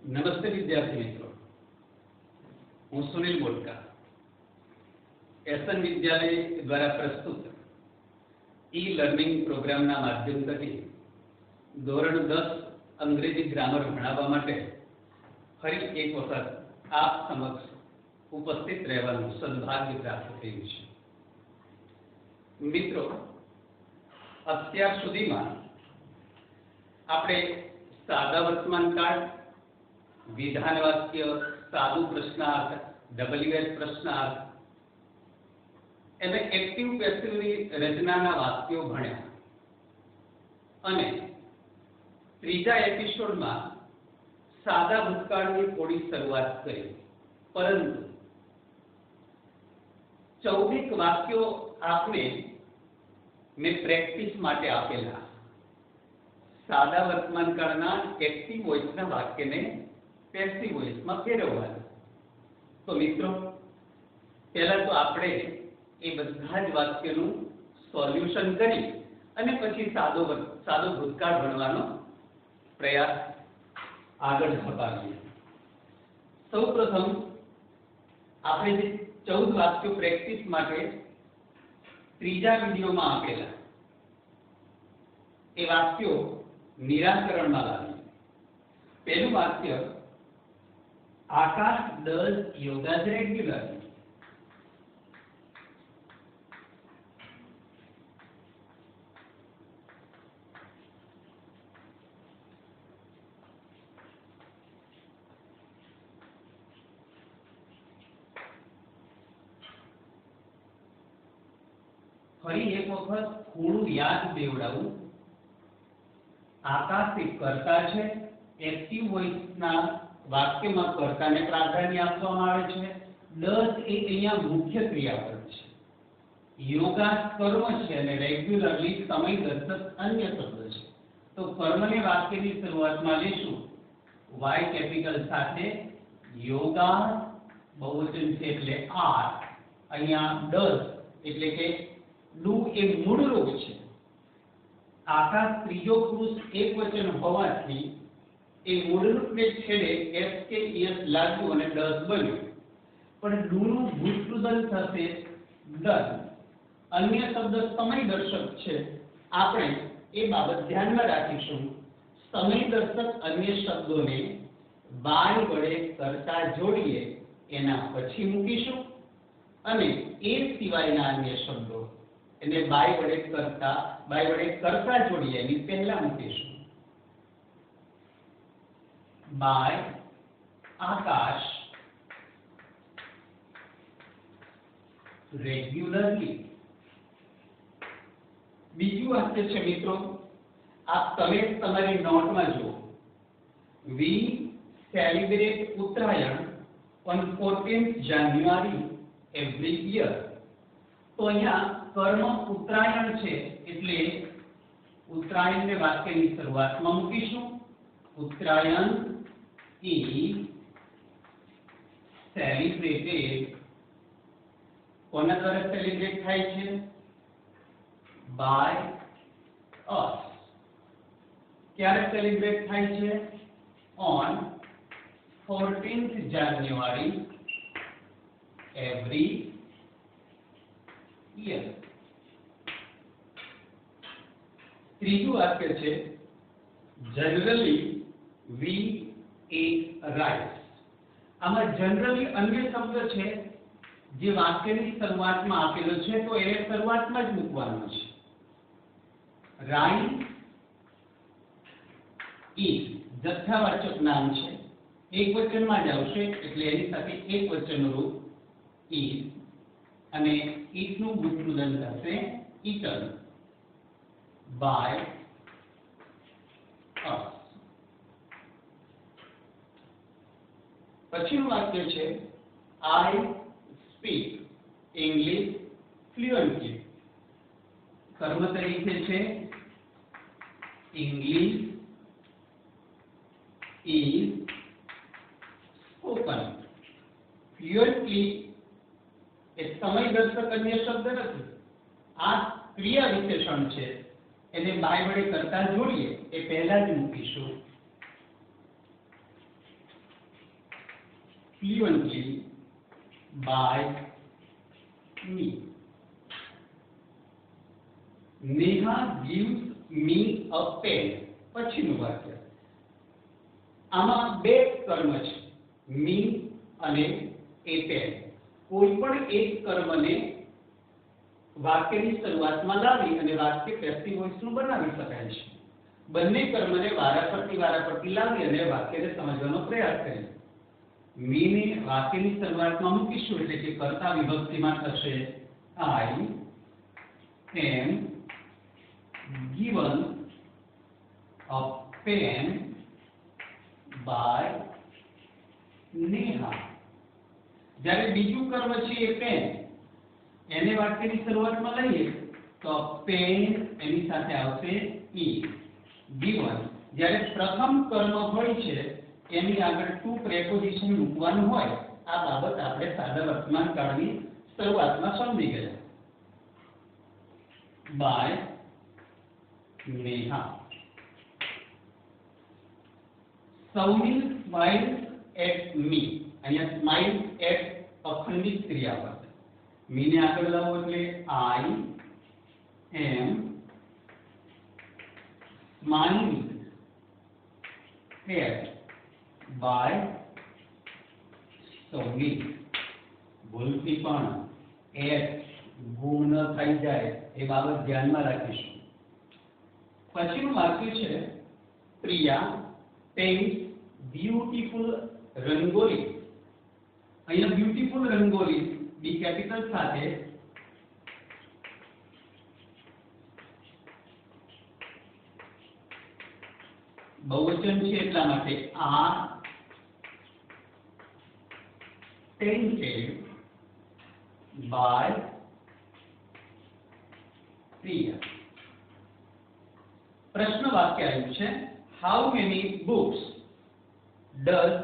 નમસ્તે વિદ્યાર્થી મિત્રો, હું સુનિલ બોટકા એસએન વિદ્યાલય દ્વારા પ્રસ્તુત ઈ લર્નિંગ પ્રોગ્રામના માધ્યમથી ધોરણ 10 અંગ્રેજી ગ્રામર ભણાવવા માટે ફરી એક વખત આપ સમક્ષ ઉપસ્થિત રહેવાનું સદભાગ્ય પ્રાપ્ત થયું છે. મિત્રો, અત્યાર સુધીમાં આપણે સાદા વર્તમાનકાળ, વિધાન વાક્ય, સાદું પ્રશ્નાર્થ, WH પ્રશ્નાર્થ અને એક્ટિવ પેસિવની રચનાના વાક્યો ભણ્યા અને ત્રીજા એપિસોડમાં સાદા ભૂતકાળની થોડી શરૂઆત કરી. પરંતુ 14 વાક્યો આપને મેં પ્રેક્ટિસ માટે આપેલા સાદા વર્તમાનકાળના એક્ટિવ વોઇસના વાક્યને પેસિવ વોઇસમાં ફેરવવાનું. તો મિત્રો, પહેલા તો આપણે એ બધા જ વાક્યનું સોલ્યુશન કરી અને પછી સાદો ભૂતકાળ ભણવાનો પ્રયાસ આગળ ધપાવીએ. સૌપ્રથમ આપણે જે 14 વાક્યો પ્રેક્ટિસ માટે ત્રીજા વિડીયોમાં આપેલા એ વાક્યો નિરાકરણમાં લાવીએ. પહેલું વાક્ય, આકાશ does yoga regularly. ફરી એક વખત થોડું યાદ દેવડાવું. આકાશ એક કર્તા છે. એક્ટિવ વોઇસના વાક્યમાં કર્તાને પ્રાધાન્ય આપવામાં આવે છે. ડઝ એ અહીંયા મુખ્ય ક્રિયાપદ છે. યોગા કર્મ છે અને રેગ્યુલરલી સમયદર્શક અન્ય શબ્દ છે. તો કર્મને વાક્યની શરૂઆતમાં લેશું વાય કેપિટલ સાથે. યોગા બહુવચન છે એટલે આર. અહીંયા ડઝ એટલે કે ડુ એ મૂળરૂપ છે. આકાશ ત્રીજો પુરુષ એકવચન હોવાથી એ મૂળરૂપને છેડે એસ કે એસ લાગ્યું અને ડઝ બન્યું. પણ ડુનું ભૂતકૃદન થશે ડઝ. અન્ય શબ્દ સમયદર્શક છે. આપણે એ બાબત ધ્યાનમાં રાખીશું. સમયદર્શક અન્ય શબ્દોને બાય વડે કરતા જોડીએ એના પછી મૂકીશું અને એ સિવાયના અન્ય શબ્દો એને બાય વડે કરતા જોડીએ એની પહેલા મૂકીશું. By Akash regularly. બીજું વાક્ય છે મિત્રો, તમે તમારી નોટમાં જુઓ. We celebrate Uttarayan on 14th January every year. તો અહીંયા કર્મ ઉત્તરાયણ છે એટલે ઉત્તરાયણને વાક્યની શરૂઆતમાં મૂકીશું. Uttarayan is celebrated. કોના દ્વારા સેલિબ્રેટ થાય છે? by us. ક્યારે સેલિબ્રેટ થાય છે? on 14th January every year. ત્રીજું વાક્ય છે, generally we eat rice. આમાં generally અન્ય શબ્દ છે જે વાક્યની શરૂઆતમાં આપેલો છે તો એને શરૂઆતમાં જ મૂકવાનો છે. રાઈસ is જથ્થાવાચક નામ છે, એકવચનમાં જ આવશે એટલે એની સાથે એકવચનનું રૂપ is અને eat નું ભૂતકૃદન થશે eaten by us. પછીનું વાક્ય છે, I speak English fluently. કર્મ તરીકે છે English is spoken. Fluently એ સમયદર્શક અન્ય શબ્દ નથી. આ ક્રિયા વિશેષણ છે એને બાય વડે કરતા જોડીએ એ પહેલા જ મૂકીશું. fluently by me. Neha gives me a pen. પછીનું વાક્ય આમાં બે કર્મ છે, me અને a pen. કોઈ પણ એક કર્મને વાક્યની શરૂઆતમાં લાવી અને વાક્ય પેસિવ વોઇસનું બનાવી શકાય છે. બંને કર્મને વારાફરતી લાવી અને વાક્યને સમજવાનો પ્રયાસ કરીએ. me ને વાક્યની શરૂઆતમાં મૂકીશું એટલે કે કર્તા વિભક્તિમાં થશે I am given a pen by Neha. જ્યારે બીજું કર્મ છે એ પેન, એને વાક્યની શરૂઆતમાં લઈએ તો પેન એની સાથે આવશે e. given જ્યારે પ્રથમ કર્મ હોય છે એની આગળ ટુ પ્રેપોઝિશન મૂકવાનું હોય, આ બાબત આપણે સાદા વર્તમાન કાળની શરૂઆતમાં સમજી ગયા. By Neha. Saumil smiles at me. અહીંયા સ્માઇલ એટ અખંડિત ક્રિયાપદ. મી ને આગળ લાવો એટલે આઈ એમ સ્માઇલિંગ એટ બાય સૌમિલ. ભૂલથી પણ એટ ગુમ ન થઈ જાય એ બાબત ધ્યાનમાં રાખીશું. પછીનું વાક્ય છે પ્રિયા પેઇન્ટ્સ બ્યુટીફુલ રંગોલી. અહીંયા બ્યુટીફુલ રંગોલી બી કેપિટલ સાથે બહુવચન છે એટલા માટે આ painted by Priya. પ્રશ્ન વાક્ય આવ્યું છે how many books does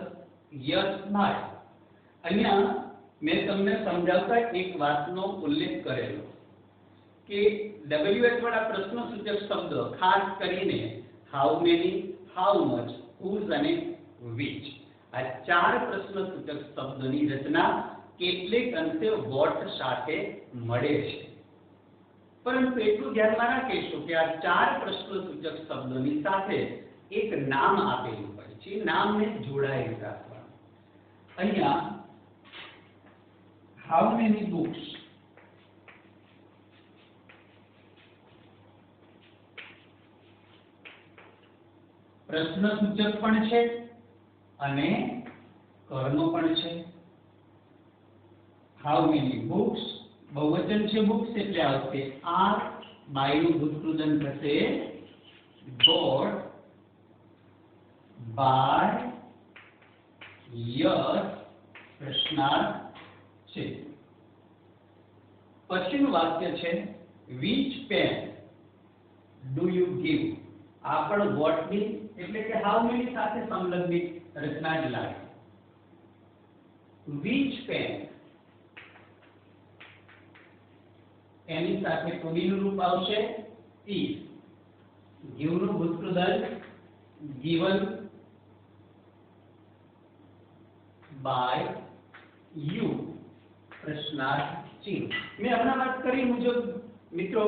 Yash buy? અહીંયા મેં તમને સમજાવતા એક વાતનો ઉલ્લેખ કરેલો કે WH વાળા પ્રશ્નસૂચક શબ્દો ખાસ કરીને how many, how much, whose અને which, આ ચાર પ્રશ્નસૂચક શબ્દોની રચના કેટલેક અંશે what સાથે મળે છે. પરંતુ એટલું ધ્યાનમાં રાખીશું કે આ ચાર પ્રશ્નસૂચક શબ્દોની સાથે એક નામ આપેલું હોય છે, નામને જોડાયેલું રાખવાનું. અહીંયા how many books પ્રશ્નસૂચક પણ છે અને કર્મ પણ છે. how many books બહુવચન છે books એટલે આવશે are, by નું ભૂતકૃદન થશે bought by Yash પ્રશ્નાર્થ છે. પછીનું વાક્ય છે which pen do you give? આ પણ what ની એટલે કે how many સાથે સંલગ્નિત રચના જ લાગે. which pen એની સાથે to be નું રૂપ આવશે is. give નું ભૂતકૃદન given by you પ્રશ્નાર્થ ચિહ્ન. મેં હમણાં વાત કરી મુજબ મિત્રો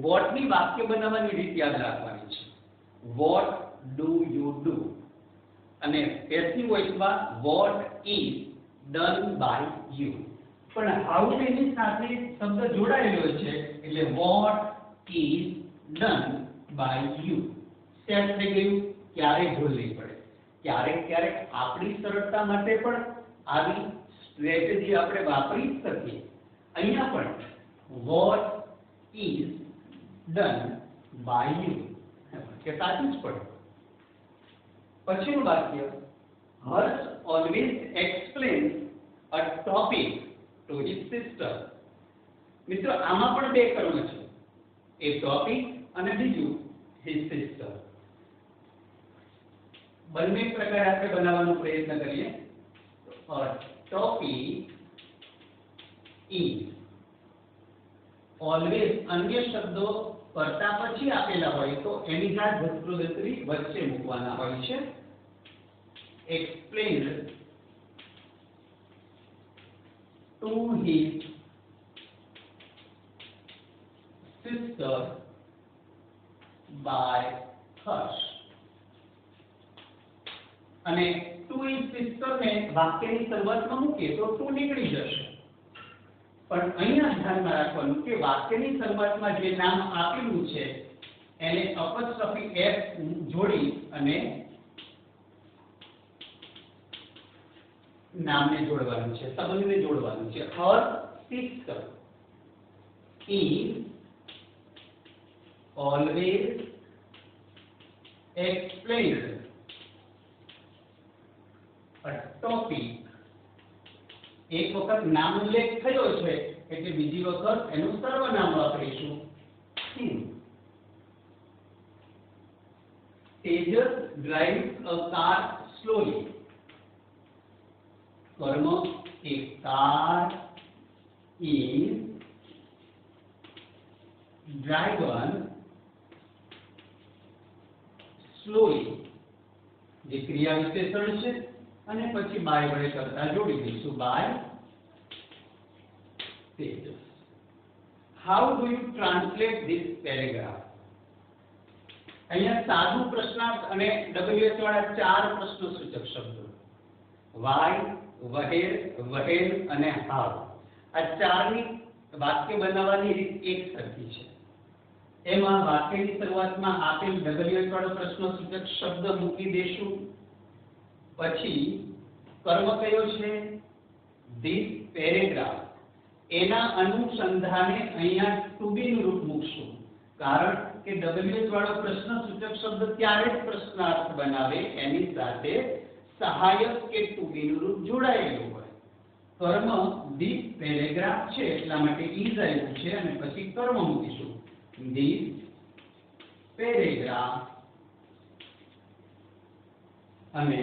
what ની વાક્ય બનાવવાની રીત યાદ રાખવાની છે. what do you do? અને passive વોઇસમાં what is done by you. પણ how many સાથે શબ્દ જોડાયેલો છે એટલે what is done by you. Set થઈ ગયું. ક્યારે ભૂલ નહીં પડે. ક્યારેક આપણી સરળતા માટે પણ આવી સ્ટ્રેટેજી આપણે વાપરી શકીએ. અહીંયા પણ what is done by you કે સાચું જ પડે. પછીનું વાક્ય Harsh always explains a topic to his sister. મિત્રો આમાં પણ બે કર્મ છે, એ ટોપિક અને બીજું his sister. બંને પ્રકારે આપણે બનાવવાનો પ્રયત્ન કરીએ. topic is always અન્ય શબ્દો કરતા પછી આપેલા હોય તો એની સાથે ભૂતકૃદંતરી વચ્ચે મૂકવાના હોય છે. explained to his sister by Harsh. અને ટુ his sister ને વાક્યની શરૂઆતમાં મૂકીએ તો ટુ નીકળી જશે, પણ અહીંયા ધ્યાનમાં રાખવાનું કે વાક્યની શરૂઆતમાં જે નામ આપેલું છે એને અપોસ્ટ્રોફી f જોડી અને નામને જોડવાનું છે, સંબંધને જોડવાનું છે. her sister is always explained a topic. એક વખત નામ ઉલ્લેખ થયો છે એટલે બીજી વખત એનું સર્વનામ વાપરીશું, him. Tejas drives a car slowly. કર્મ a car is driven slowly. જે ક્રિયા વિશેષણ છે અને પછી બાય વડે કરતા જોડી દઈશું, by Tejas. How do you translate this paragraph? અહીંયા સાદું પ્રશ્નાર્થ અને WH વાળા ચાર પ્રશ્નસૂચક શબ્દો, why, where, when અને how. આ ચારની વાક્ય બનાવવાની રીત એક સરખી છે. એમાં વાક્યની શરૂઆતમાં આપેલ WH વાળો પ્રશ્નસૂચક શબ્દ મૂકી દેશું, પછી કર્મ કયો છે this paragraph, એના અનુસંધાને અહીંયા to be નું રૂપ મૂકશું, કારણ કે WH વાળો પ્રશ્નસૂચક શબ્દ ત્યારે જ પ્રશ્નાર્થ બનાવે એની સાથે સહાયક કે to be નું રૂપ જોડાયેલું હોય. કર્મ this paragraph છે એટલા માટે is આવ્યું છે અને પછી કર્મ મૂકીશું, this paragraph અને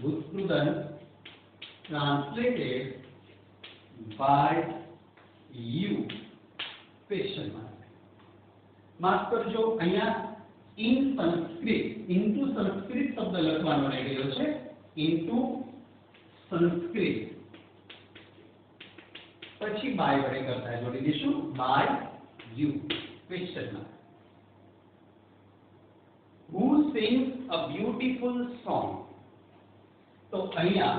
ભૂતકૃદંત translated by you question mark. માફ કરજો, અહીંયા in સંસ્કૃત into સંસ્કૃત શબ્દ લખવાનો રહી ગયો છે, into સંસ્કૃત પછી by વડે કરતા જોડી દઈશું, by you question mark. Who sings a beautiful song? તો અહીંયા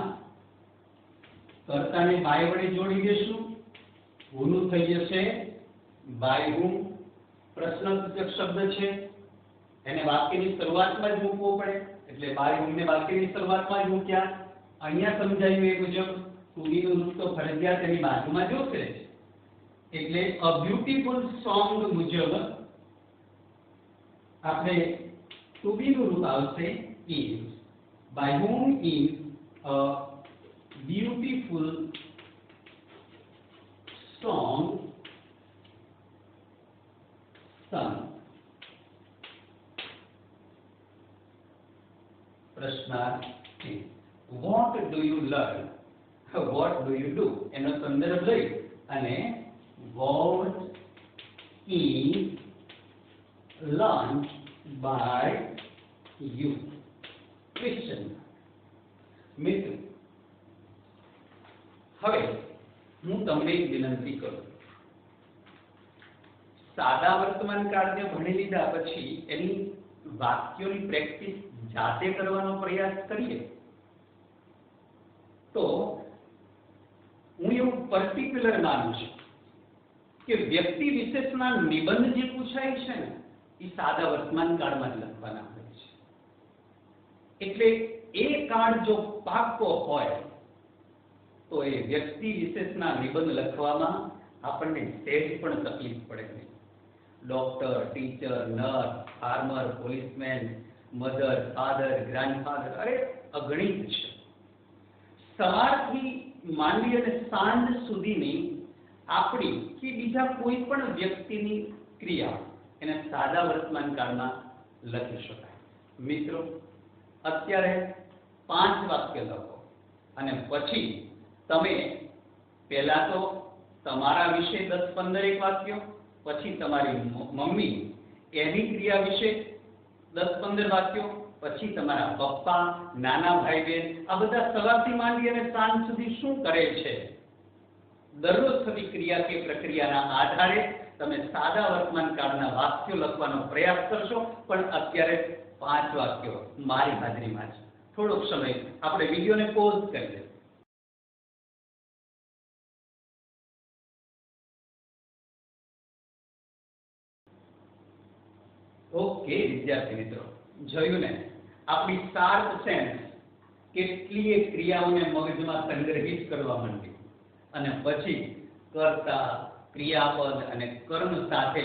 કર્તાને by વડે જોડી દઈશું, who નું થઈ જશે by whom. પ્રશ્નસૂચક શબ્દ છે એને વાક્યની શરૂઆતમાં જ મૂકવો પડે એટલે by whom ને વાક્યની શરૂઆતમાં જ મૂક્યા. અહીંયા સમજાયું એ મુજબ to be નું રૂપ તો ફરજિયાત એની બાજુમાં જોશે, એટલે a beautiful song મુજબ આપણે to be નું રૂપ આવશે is. by whom is a beautiful song sung. પ્રશ્નાર્થ what do you learn, what do you do એનો સંદર્ભ લઈ અને what is learned by you question. મિત્રો હવે હું તમને એક વિનંતી કરું, સાદા વર્તમાન કાળને ભણી લીધા પછી એની વાક્યોની પ્રેક્ટિસ જાતે કરવાનો પ્રયાસ કરીએ તો હું એવું પર્ટિક્યુલર માનું છું કે વ્યક્તિ વિશેષના નિબંધ જે પૂછાય છે ને એ સાદા વર્તમાન કાળમાં જ લખવાના હોય છે. એટલે એ કાળ જો પાકો હોય તો એ વ્યક્તિ વિશેષના નિબંધ લખવામાં આપણને સહેજ પણ તકલીફ પડે નહીં. Doctor, teacher, nurse, farmer, policeman, mother, father, grandfather, અરે અગણિત છે. સવારથી માંડી અને સાંજ સુધીની આપણી કે બીજા કોઈ પણ વ્યક્તિની ક્રિયા એને સાદા વર્તમાન કાળમાં લખી શકાય. મિત્રો અત્યારે 5 વાક્ય લખો અને પછી તમે પહેલા તો તમારા વિશે 10-15 વાક્યો, પછી તમારી મમ્મી એની ક્રિયા વિશે 10-15 વાક્યો, પછી તમારા પપ્પા, નાના ભાઈ બહેન, આ બધા સવારથી માંડી અને સાંજ સુધી શું કરે છે દરરોજ થતી ક્રિયા કે પ્રક્રિયાના આધારે તમે સાદા વર્તમાન કાળના વાક્યો લખવાનો પ્રયાસ કરશો, પણ અત્યારે 5 વાક્યો મારી હાજરીમાં છે. થોડોક સમય આપણે વિડીયોને પોઝ કરી દઈએ. ઓકે વિદ્યાર્થી મિત્રો, જોયું ને આપણી શાર્પ સેન્સ કેટલીય ક્રિયાઓને મગજમાં સંગ્રહિત કરવા માંડી અને પછી કર્તા, ક્રિયાપદ અને કર્મ સાથે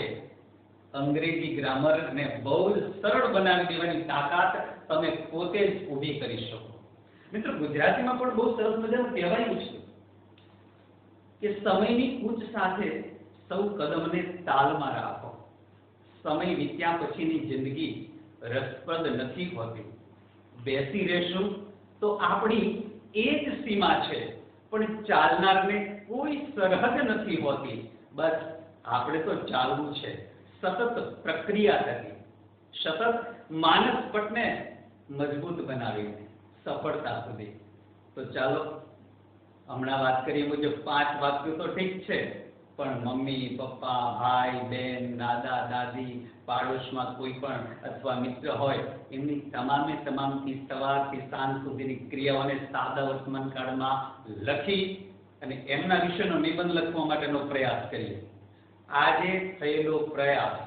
અંગ્રેજી ગ્રામરને બહુ જ સરળ બનાવી દેવાની તાકાત તમે પોતે જ ઊભી કરી શકો. મિત્રો, ગુજરાતીમાં પણ બહુ સરસ મજાનું કહેવાયું છે કે સમયની કૂચ સાથે સૌ કદમને તાલમાં રાખો. સમય વીત્યા પછીની જિંદગી રસપ્રદ નથી હોતી. બેસી રહેશું તો આપણી એ જ સીમા છે, પણ ચાલનારને કોઈ સરહદ નથી હોતી. બસ આપણે તો ચાલવું છે, સતત પ્રક્રિયા થકી, સતત માનસ પટને મજબૂત બનાવીને સફળતા સુધી. તો ચાલો, હમણાં વાત કરીએ મુજબ 5 વાક્યો તો ઠીક છે, પણ મમ્મી, પપ્પા, ભાઈ, બેન, દાદા, દાદી, પાડોશમાં કોઈ પણ અથવા મિત્ર હોય, એમની તમામે તમામથી સવારથી સાંજ સુધીની ક્રિયાઓને સાદા વર્તમાન કાળમાં લખી અને એમના વિશેનો નિબંધ લખવા માટેનો પ્રયાસ કરીએ. આજે થયેલો પ્રયાસ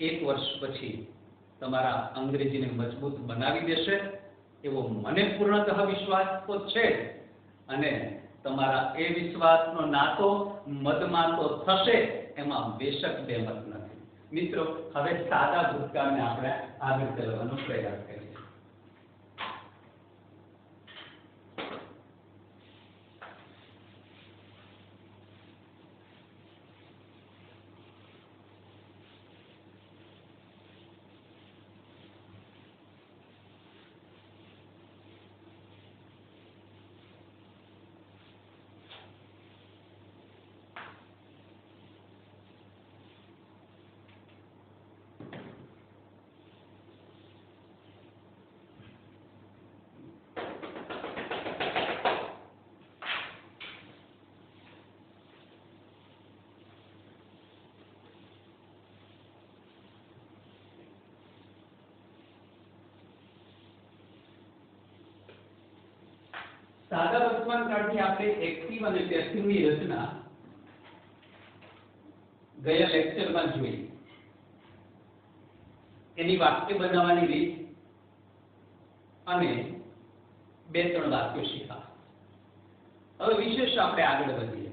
1 વર્ષ પછી તમારા અંગ્રેજીને મજબૂત બનાવી દેશે એવો મને પૂર્ણતઃ વિશ્વાસ તો છે. અને તમારા એ વિશ્વાસનો નાતો મદમાં તો થશે, એમાં બેશક બેમત નથી. મિત્રો, હવે સાદા ભૂતકાળને આપણે આગળ ચલાવવાનો પ્રયાસ કરીએ. સાદા વર્તમાન કાળથી આપણે એક્ટિવ અને પેસિવની રચના ગયા લેક્ચરમાં જોઈ. એની વાક્ય બનાવવાની રીત અને 2-3 વાક્યો શીખ્યા. હવે વિશેષ આપણે આગળ વધીએ.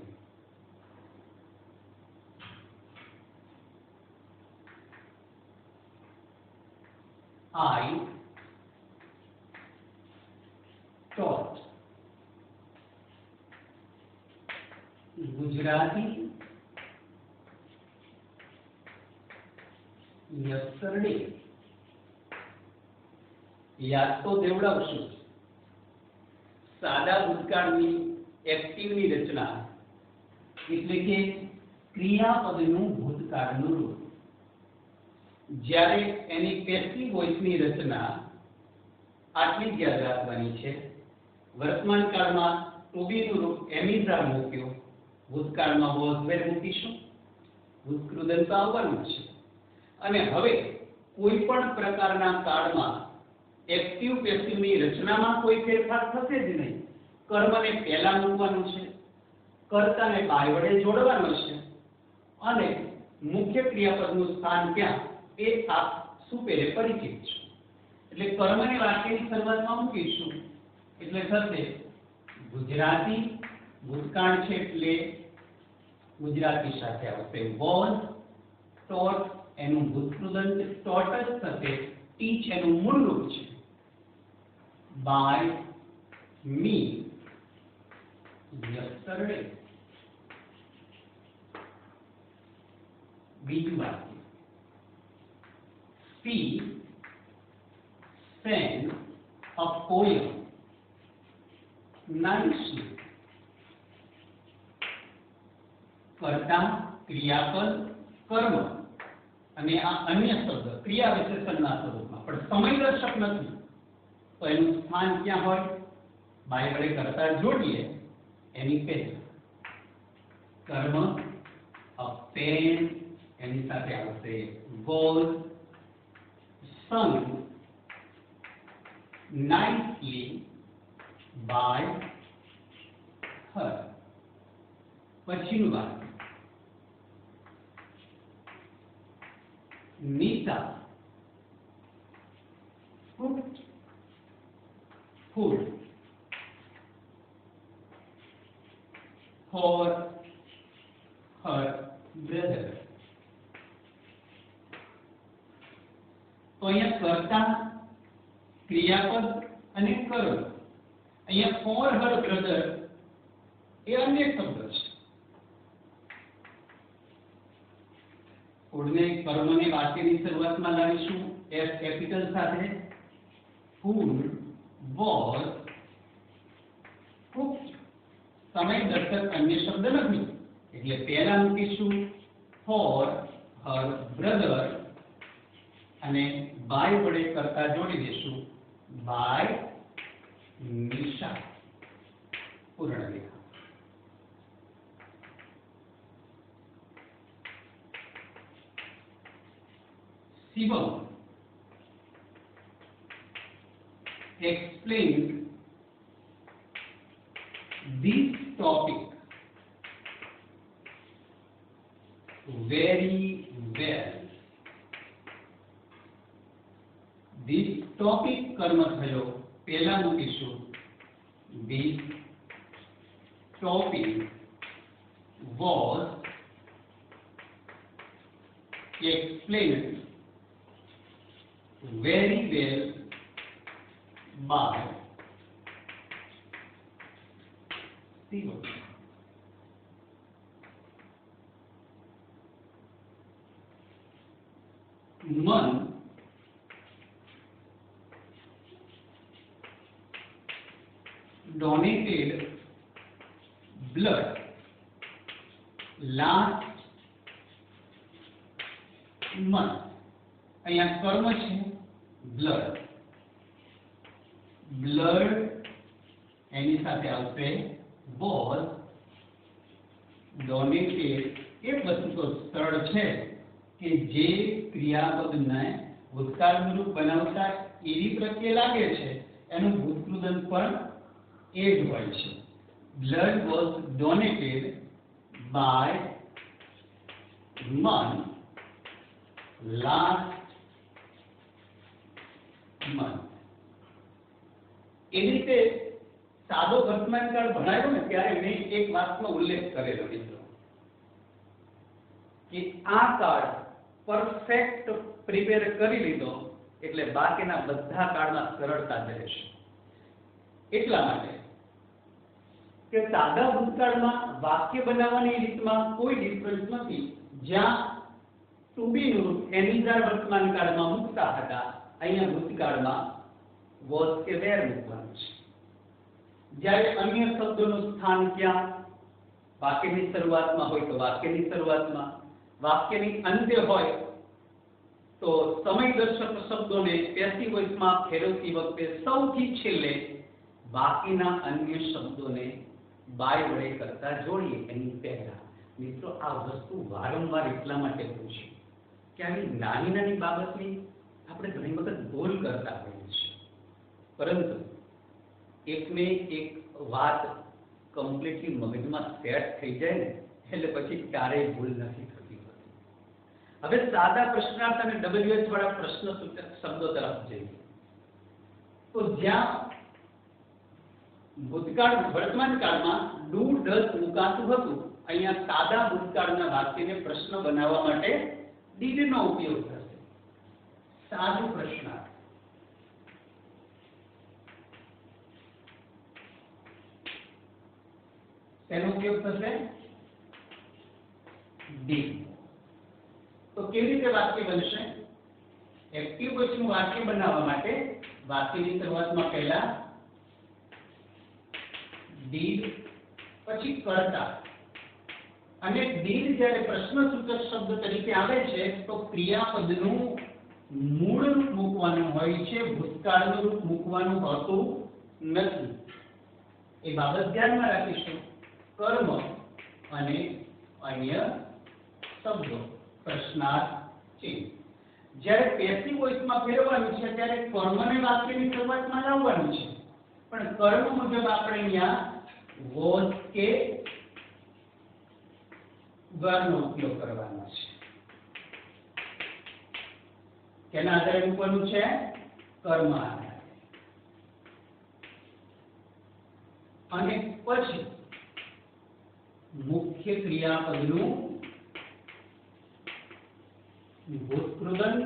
I taught Gujarati yesterday. યાદ તો દેવડાવશું. સાદા ભૂતકાળની એક્ટિવની રચના એટલે કે ક્રિયાપદનું ભૂતકાળનું રૂપ. જ્યારે એની પેસિવ વોઇસની રચના આટલી જ યાદ રાખવાની છે. વર્તમાન કાળમાં ટુ બીનું રૂપ એમિઝા મૂક્યું, ભૂતકાળમાં વોઝ વેર મૂકીશું, ભૂતકૃદંત આવવાનું છે. અને હવે કોઈ પણ પ્રકારના કાળમાં એક્ટિવ પેસિવની રચનામાં કોઈ ફેરફાર થશે જ નહીં. કર્મને પહેલા મૂકવાનું છે, કર્તાને બાય વડે જોડવાનો છે અને મુખ્ય ક્રિયાપદનું સ્થાન ક્યાં એ આપ સુપેરે પરિચિત છે. એટલે કર્મને વાક્યની શરૂઆતમાં મૂકીશું એટલે થશે ગુજરાતી. ભૂતકાળ છે એટલે ગુજરાતી સાથે આવશે વોઝ ટોટ, એનું ભૂતકૃદંત ટોટ જ થશે. ટીચ એનું મૂળ રૂપ છે બાય મી yesterday. બીજું વાક્ય she sang a poem nicely. કર્તા, ક્રિયાપદ, કર્મ અને આ અન્ય શબ્દ ક્રિયા વિશેષણના સ્વરૂપમાં પણ સમયદર્શક નથી, તો એનું સ્થાન ક્યાં હોય? બાય વડે કર્તા જોડીએ એની પહેલા કર્મ a pen એની સાથે આવશે was sung nicely by her. પછીનું વાક્ય Nita cooked food for her brother. તો અહીંયા કર્તા ક્રિયાપદ અને કર્મ અહીંયા for her brother એ અન્ય શબ્દ છે. ફૂડને કર્મને વાક્યની શરૂઆતમાં લાવીશું એફ કેપિટલ સાથે. Food was cooked. સમય દર્શક અન્ય શબ્દ નથી એટલે પહેલા મૂકીશું ફોર હર બ્રધર અને બાય વડે કરતા જોડી દેશું બાય નિશા. પૂર્ણ વિરામ. Shivam explained this topic very well. This topic કર્મ થયો પહેલા મૂકીશું this topic was explained very well by Shivam. Man donated blood last month. અહીંયા કર્મ છે blood. blood એની સાથે આવશે was donated. એક વસ્તુ તો સરળ છે કે જે ક્રિયાપદને ભૂતકાળનું રૂપ બનાવતા એવી પ્રત્યે લાગે છે એનું ભૂતકૃદંત પણ એ જ હોય છે. blood was donated by man last month. એ રીતે સાદો વર્તમાન કાળ ભણાવ્યો ને ત્યારે મેં એક વાતનો ઉલ્લેખ કરેલો મિત્રો કે આ કાળ પરફેક્ટ પ્રિપેર કરી લીધો એટલે બાકીના બધા કાળમાં સરળતા જ રહેશે. એટલા માટે કે સાદા ભૂતકાળમાં વાક્ય બનાવવાની રીતમાં કોઈ ડિફરન્સ નથી. જ્યાં ટુ બી નું રૂપ એનિઝાર વર્તમાન કાળમાં મૂકતા હતા અહીંયા ભૂતકાળમાં વોઝ કે વેર મૂકવાનું છે. જ્યારે અન્ય શબ્દોનું સ્થાન ક્યાં વાક્યની શરૂઆતમાં હોય તો વાક્યની શરૂઆતમાં, વાક્યની અંત્ય હોય તો સમયદર્શક શબ્દોને પેસિવ વોઇસમાં ફેરવતી વખતે સૌથી છેલ્લે બાકીના અન્ય શબ્દોને બાય વડે કરતા જોડીએ એની પહેલા. મિત્રો આ વસ્તુ વારંવાર એટલા માટે પૂછ્યું કે આવી નાની નાની બાબતની આપણે ઘણી વખત ભૂલ કરતા હોઈએ છીએ, પરંતુ એકને એક વાત કમ્પ્લીટલી મગજમાં સેટ થઈ જાય ને એટલે પછી ક્યારેય ભૂલ નથી થતી હોતી. હવે સાદા પ્રશ્નાર્થ અને WH વાળા પ્રશ્ન સૂચક શબ્દો તરફ જઈએ તો જ્યાં ભૂતકાળ વર્તમાન કાળમાં ડુ ડઝ મુકાતું હતું અહીંયા સાદા ભૂતકાળના વાક્યને પ્રશ્ન બનાવવા માટે ડીડ નો ઉપયોગ થશે. સાદું પ્રશ્નાર્થ તેનો ઉપયોગ થશે ડીડ. તો કેવી રીતે વાક્ય બનશે? એક્ટિવ વોઇસનું વાક્ય બનાવવા માટે વાક્યની શરૂઆતમાં પહેલા ડીડ પછી કર્તા અને ડીડ જ્યારે પ્રશ્નસૂચક શબ્દ તરીકે આવે છે તો ક્રિયાપદનું મૂળ રૂપ મૂકવાનું હોય છે, ભૂતકાળનું રૂપ મૂકવાનું હોતું નથી. એ બાબત ધ્યાનમાં રાખીશું. કર્મ અને અન્ય શબ્દો પ્રશ્નાર્થ ચિહ્ન. જ્યારે પેસિવ વોઇસમાં ફેરવવાનું છે ત્યારે કર્મને વાક્યની શરૂઆતમાં લાવવાનું છે, પણ કર્મ મુજબ આપણે અહીંયા વોઝ કે વરનો ઉપયોગ કરવાનો છે. કેના આધારે મૂકવાનું છે? કર્મ આધારે. અને પછી મુખ્ય ક્રિયાપદનું ભૂતકૃદંત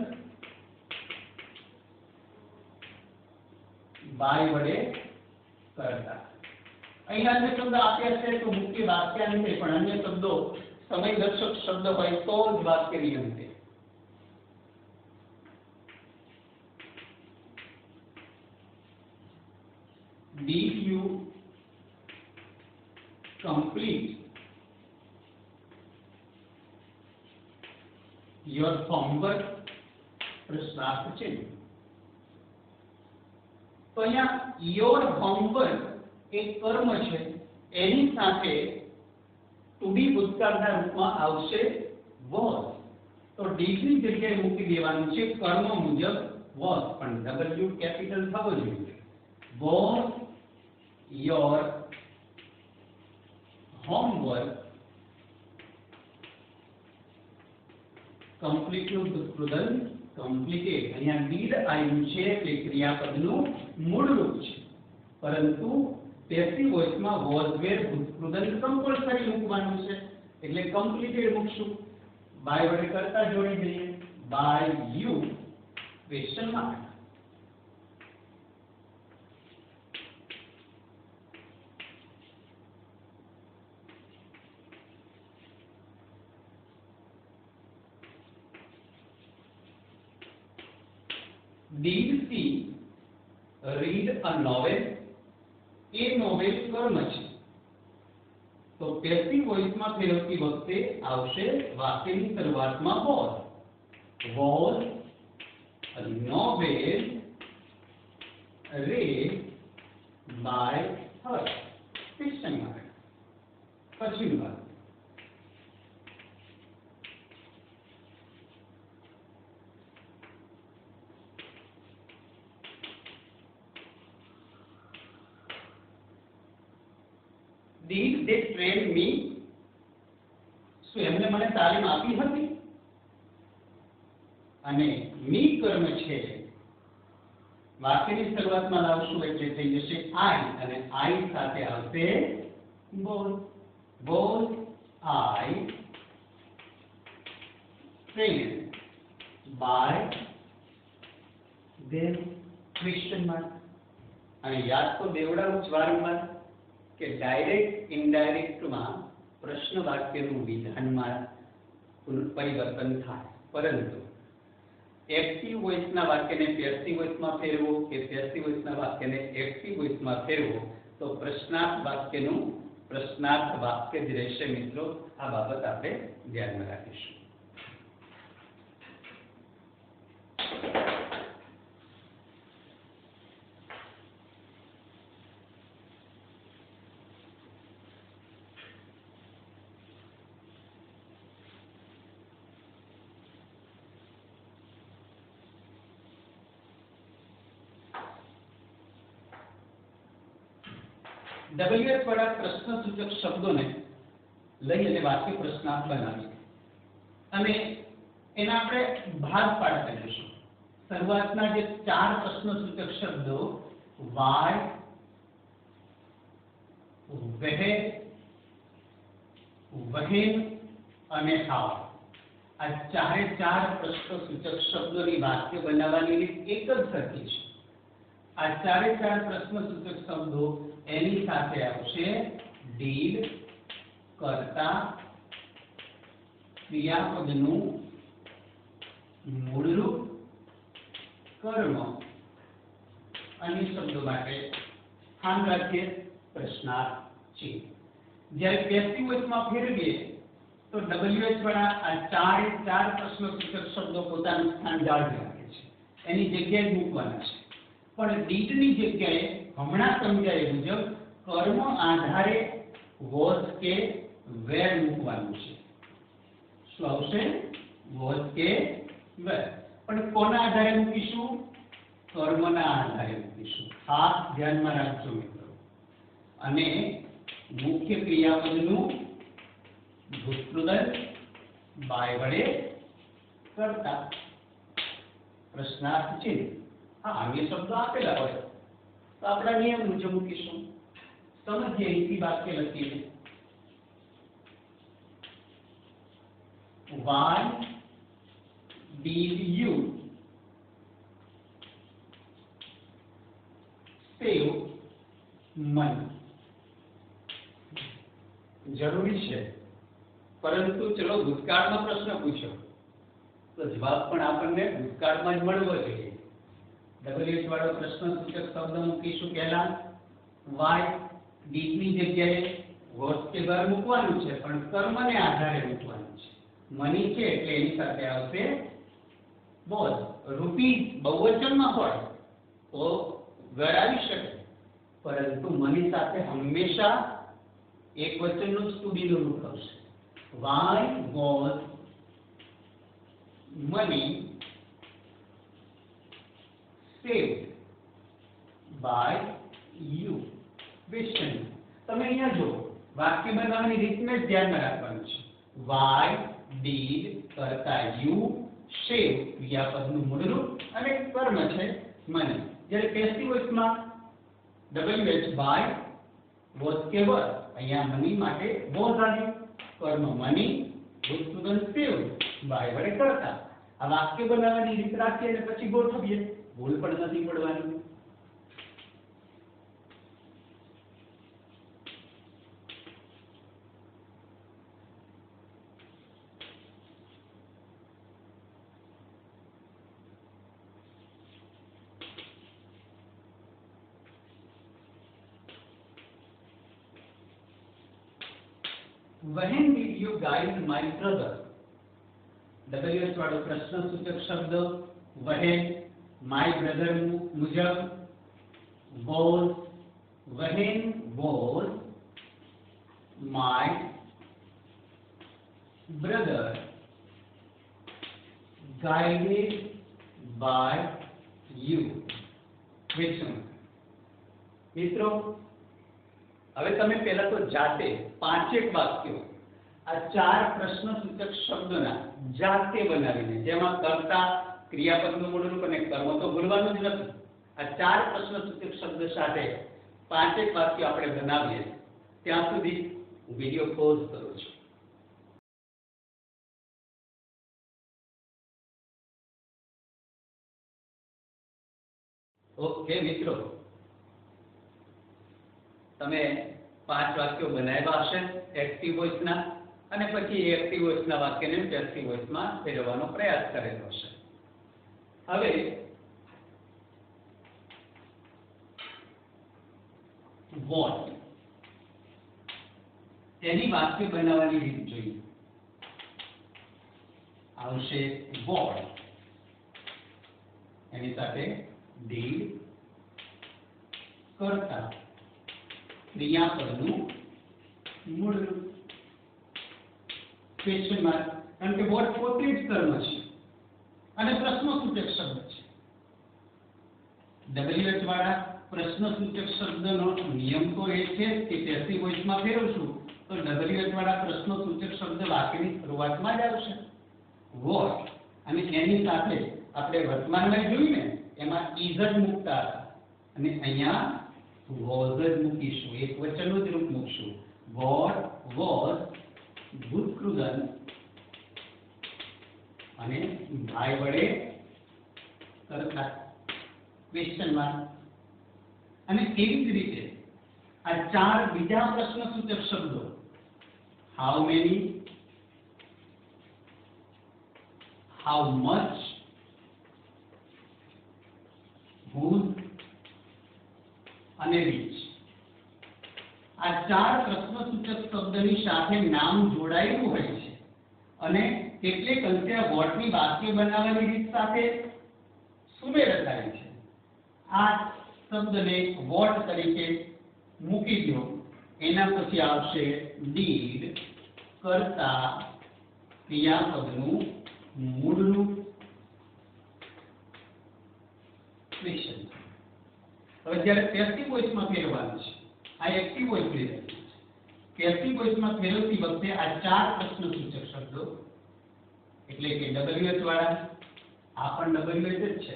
બાય વડે કરતા. અહીંયા અન્ય શબ્દ આપ્યા છે તો મુખ્ય વાક્યાંતે, પણ અન્ય શબ્દો સમયદર્શક શબ્દ હોય તો જ વાક્યની અંતે. Did you complete your homework? પ્રશ્નાર્થ ચિહ્ન. તો અહીંયા યોર હોમવર્ક એ કર્મ છે, એની સાથે ટુ બી ભૂતકાળના રૂપમાં આવશે was. તો did ની જગ્યાએ મૂકી દેવાનું છે કર્મ મુજબ was, પણ W કેપિટલ થવો જોઈએ. Was your homework completed? completed. અહીંયા did આવ્યું છે તે ક્રિયાપદનું મૂળ રૂપ છે, પરંતુ પેસિવ વોઇસમાં was were ભૂતકૃદંત કમ્પલસરી મૂકવાનું છે, એટલે completed મૂકશું. by વડે કરતા જોડી દઈએ. by you question mark. Did she read a novel? A novel કર્મ છે, તો પેસિવ વોઇસમાં ફેરવતી વખતે આવશે વાક્યની શરૂઆતમાં was. Was a novel read by her? Question mark. પછીનું વાક્ય. Did they train me? શું એમને મને તાલીમ આપી હતી? અને મી કર્મ છે, વાક્યની શરૂઆતમાં લાવશું એટલે થઈ જશે I, અને I સાથે આવશે was. Was I trained by them? question mark. અને યાદ તો દેવડાવું જ વારંવાર કે ડાયરેક્ટ ઇનડાયરેક્ટમાં પ્રશ્ન વાક્યનું વિધાનમાં પરિવર્તન થાય, પરંતુ એક્ટિવ વોઇસના વાક્યને પેસિવ વોઇસમાં ફેરવો કે પેસિવ વોઇસના વાક્યને એક્ટિવ વોઇસમાં ફેરવો તો પ્રશ્નાર્થ વાક્યનું પ્રશ્નાર્થ વાક્ય જ રહેશે. મિત્રો, આ બાબત આપણે ધ્યાનમાં રાખીશું. WH વાળા પ્રશ્નસૂચક શબ્દોને લઈ અને વાક્ય પ્રશ્નાર્થ બનાવીએ અને એના આપણે ભાગ પાડતા જઈશું. શરૂઆતના જે 4 પ્રશ્નસૂચક શબ્દો why, where, when અને how, આ ચારે 4 પ્રશ્નસૂચક શબ્દોની વાક્ય બનાવવાની રીત એક જ સરખી છે. આ ચારે 4 પ્રશ્નસૂચક શબ્દો એની સાથે આવશે did, કર્તા, ક્રિયાપદનું મૂળરૂપ, કર્મ, અન્ય શબ્દો માટે સ્થાન રાખીએ પ્રશ્નાર્થ ચિહ્ન. જ્યારે પેસિવ વોઇસમાં ફેરવીએ તો WH વાળા આ 4 પ્રશ્નસૂચક શબ્દો પોતાનું સ્થાન જાળવી રાખે છે, એની જગ્યાએ મૂકવાના છે. પણ did ની જગ્યાએ હમણાં સમજાય મુજબ કર્મ આધારે વોઝ કે વેર મૂકવાનું છે. શું આવશે? વોઝ કે વેર. પણ કોના આધારે મૂકીશું? કર્મના આધારે મૂકીશું. ખાસ ધ્યાનમાં રાખજો મિત્રો. અને મુખ્ય ક્રિયાપદનું ભૂતકૃદંત બાય વડે કરતા. પ્રશ્નાર્થ ચિહ્ન. હા, અન્ય શબ્દો આપેલા હોય તો આપણા નિયમ મુજબ મૂકીશું. સમજીએ ઇસી વાક્ય લખીએ. Why did you save money? જરૂરી છે, પરંતુ ચલો ભૂતકાળમાં પ્રશ્ન પૂછ્યો તો જવાબ પણ આપણને ભૂતકાળમાં જ મળવો જોઈએ. WH વાળો પ્રશ્ન સૂચક શબ્દ મૂકીશું પહેલા. why did ની જગ્યાએ was કે were મૂકવાનું છે, પણ કર્મને આધારે મૂકવાનું છે. મની છે એટલે એની સાથે આવશે was. રૂપીઝ બહુવચનમાં હોય તો were આવી શકે, પરંતુ મની સાથે હંમેશા એક વચનનું જ to be નું રૂપ આવશે. why was money saved by you? Question. તમે અહીંયા જો વાક્ય બનાવવાની રીતને જ ધ્યાનમાં રાખવાનું છે. why did કરતા you, save ક્રિયાપદનું મૂળ રૂપ અને કર્મ છે money. જ્યારે પેસિવ વોઇસમાં WH by was કે were, અહીંયા money માટે was આવ્યું, કર્મ money, ભૂતકૃદંત saved by વડે કરતા. આ વાક્ય બનાવવાની રીત રાખીએ અને પછી ગોઠવીએ, ભૂલ પણ નથી પડવાની. When did you guide my brother? WH વાળો પ્રશ્ન સૂચક શબ્દ when, my brother મુજબ was. when was my brother guided by you? question. મિત્રો હવે તમે પહેલા તો જાતે પાંચેક વાક્યો આ ચાર પ્રશ્ન સૂચક શબ્દોના જાતે બનાવીને, જેમાં કર્તા, ક્રિયાપદનું મૂળ રૂપ અને કર્મ તો ભૂલવાનું જ નથી, આ ચાર પ્રશ્ન સૂચક શબ્દ સાથે પાંચેક વાક્યો આપણે બનાવીએ. ત્યાં સુધી હું વિડિયો પોઝ કરું છું. ઓકે મિત્રો, તમે 5 વાક્યો બનાવ્યા હશે એક્ટિવ વોઇસના, અને પછી એક્ટિવ વોઇસના વાક્યને પેસિવ વોઇસમાં ફેરવવાનો પ્રયાસ કરેલો હશે. હવે વોટ તેની વાક્ય બનાવવાની રીત જોઈએ. આવશે વોટ, એની સાથે ડીડ, કરતા, ક્રિયાપદનું મૂળ રૂપ, ક્વેશ્ચન માર્ક, કારણ કે વોટ પોતે જ કર્મ છે અને પ્રશ્નસૂચક શબ્દ છે. WH વાળા પ્રશ્નસૂચક શબ્દનો નિયમ તો એ છે કે પેસિવ વોઇસમાં ફેરવશું તો WH વાળા પ્રશ્નસૂચક શબ્દ વાક્યની શરૂઆતમાં જ આવશે. વોટ અને એની સાથે આપણે વર્તમાનમાં જોયું ને એમાં ઇઝ જ મૂકતા હતા, અને અહીંયા was જ મૂકીશું, એક વચનનું જ રૂપ મૂકશું. what was ભૂતકૃદંત અને by વડે કરતા, ક્વેશ્ચન માર્ક. અને એવી જ રીતે આ ચાર બીજા પ્રશ્નસૂચક શબ્દો how many, how much, whose અને which. આ ચાર પ્રશ્નસૂચક શબ્દની સાથે નામ જોડાયેલું હોય છે અને કેટલીક અંશે વોટની વાક્ય બનાવવાની રીત સાથે સુમેળ થાય છે. આ શબ્દને વોટ તરીકે મૂકી દો એના પછી આવશે did કરતા ક્રિયાપદનું મૂળ રૂપ ક્વેશ્ચન. હવે જ્યારે પેસિવ વોઇસમાં ફેરવવાનું છે, આ એક્ટિવ વોઇસ લીધેલું છે. પેસિવ વોઇસમાં ફેરવતી વખતે આ ચાર પ્રશ્નસૂચક શબ્દો એટલે કે WH વાળા, આ પણ WH જ છે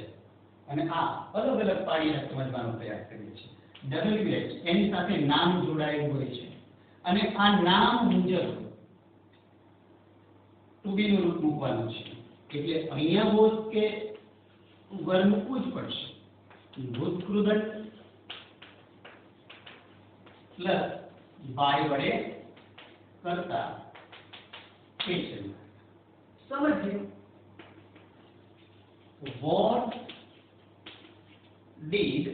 અને આ અલગ અલગ પાડીને સમજવાનો પ્રયાસ કરીએ છીએ. WH એની સાથે નામ જોડાયેલું હોય છે અને આ નામ મુજબ ટુ બી નું રૂપ મૂકવાનું છે. એટલે અહીંયા વોઝ કે વર મૂકવું જ પડશે. ભૂતકૃદંત પ્લસ બાય વડે કરતા ક્વેશ્ચન. સમજીએ. What did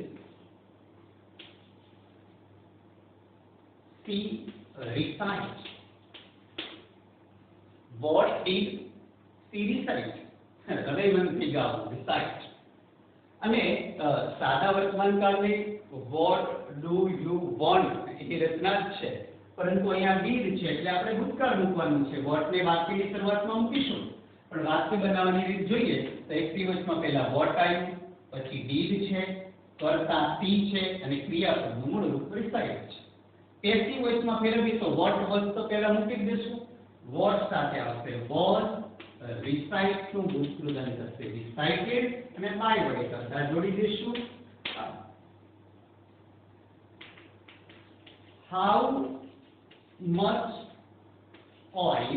she recite? What did she recite? હૃદયમનથી ગાઓ, recite. અને સાદા વર્તમાનકાળની what do you want એ રચના જ છે, પરંતુ અહીંયા did છે એટલે આપણે ભૂતકાળ મૂકવાનું છે. what ને વાક્યની શરૂઆતમાં મૂકીશું, પણ વાક્ય બનાવવાની રીત જોઈએ તો એક્ટિવ વોઇસમાં પહેલા what આવ્યું, પછી did છે, કરતા she છે અને ક્રિયાપદનું મૂળ રૂપ recite છે. પેસિવ વોઇસમાં ફેરવી તો what was તો પહેલા મૂકી દઈશું, what સાથે આવશે was, recite નું ભૂતકૃદંત થશે recited અને by વડે કરતા જોડી દઈશું. How much oil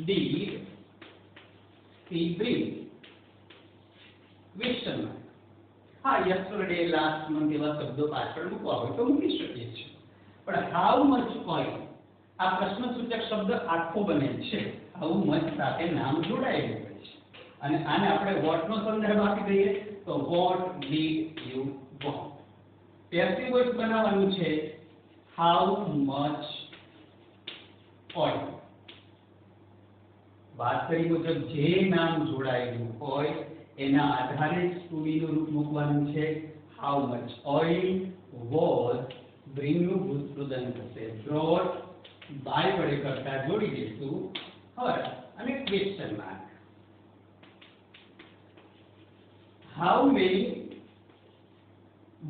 did she bring? Question mark. હા, yesterday, last month એવા શબ્દો પાછળ મૂકવા હોય તો મૂકી શકીએ છીએ, પણ how much oil આ પ્રશ્નસૂચક શબ્દ આખો બને છે. how much સાથે નામ જોડાયેલું હોય છે અને આને આપણે what નો સંદર્ભ આપી દઈએ તો what did you want. Passive voice બનાવવાનું છે how much oil. વાત કરી મુજબ જે નામ જોડાયેલું હોય એના આધારે ટુ બી નું રૂપ મૂકવાનું છે. how much oil was bring નું ભૂતકૃદંત થશે brought, by વડે કરતા જોડી દઈશું her અને question mark. how many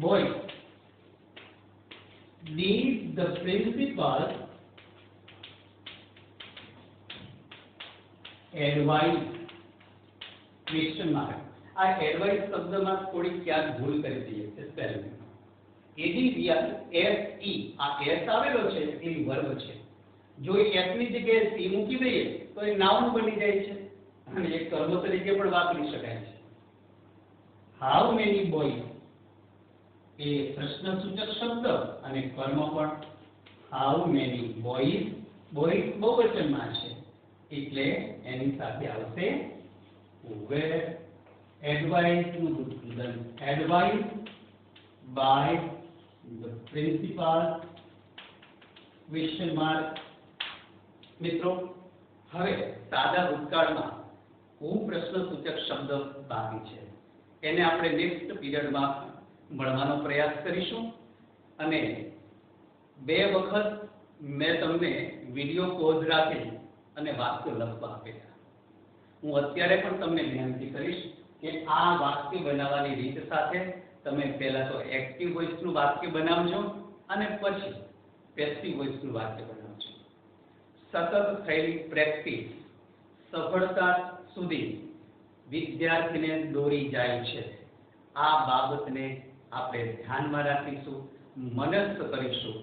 boys did the principal advise? Question mark. આ એડવાઇસ શબ્દમાં થોડી ક્યાંક ભૂલ કરી દઈએ છે સ્પેલિંગમાં. ADVR SE આ S આવેલો છે એ વર્બ છે. જો S ની જગ્યાએ C મૂકી દઈએ તો એ નાઉન બની જાય છે અને એક કર્મ તરીકે પણ વાપરી શકાય છે. how many boys એ પ્રશ્નસૂચક શબ્દ અને કર્મ પણ. how many boys, boys બહુવચનમાં છે એટલે એની સાથે આવશે were. advice નું ભૂતકૃદંત advised by the principal question mark. મિત્રો, હવે સાદા ભૂતકાળમાં હું પ્રશ્નસૂચક શબ્દ બાકી છે એને આપણે નેક્સ્ટ પીરિયડમાં મળવાનો પ્રયાસ કરીશું અને બે વખત મેં તમને વિડિયો પોઝ રાખી અને વાક્યો લખવા આપેલા. હું અત્યારે પણ તમને વિનંતી કરીશ કે આ વાક્ય બનાવવાની રીત સાથે તમે પહેલા તો એક્ટિવ વોઇસનું વાક્ય બનાવજો અને પછી પેસિવ વોઇસનું વાક્ય બનાવજો. સતત થયેલી પ્રેક્ટિસ સફળતા સુધી વિદ્યાર્થીને દોરી જાય છે. આ બાબતને આપણે ધ્યાનમાં રાખીશું, મનસ્થ કરીશું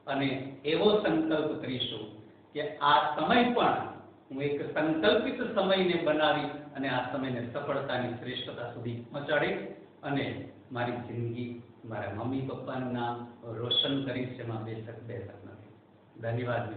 અને એવો સંકલ્પ કરીશું કે આ સમય પણ હું એક સંકલ્પિત સમયને બનાવી અને આ સમયને સફળતાની શ્રેષ્ઠતા સુધી પહોંચાડીશ અને મારી જિંદગી મારા મમ્મી પપ્પાનું નામ રોશન કરીશ. એમાં બેશક નથી. ધન્યવાદ.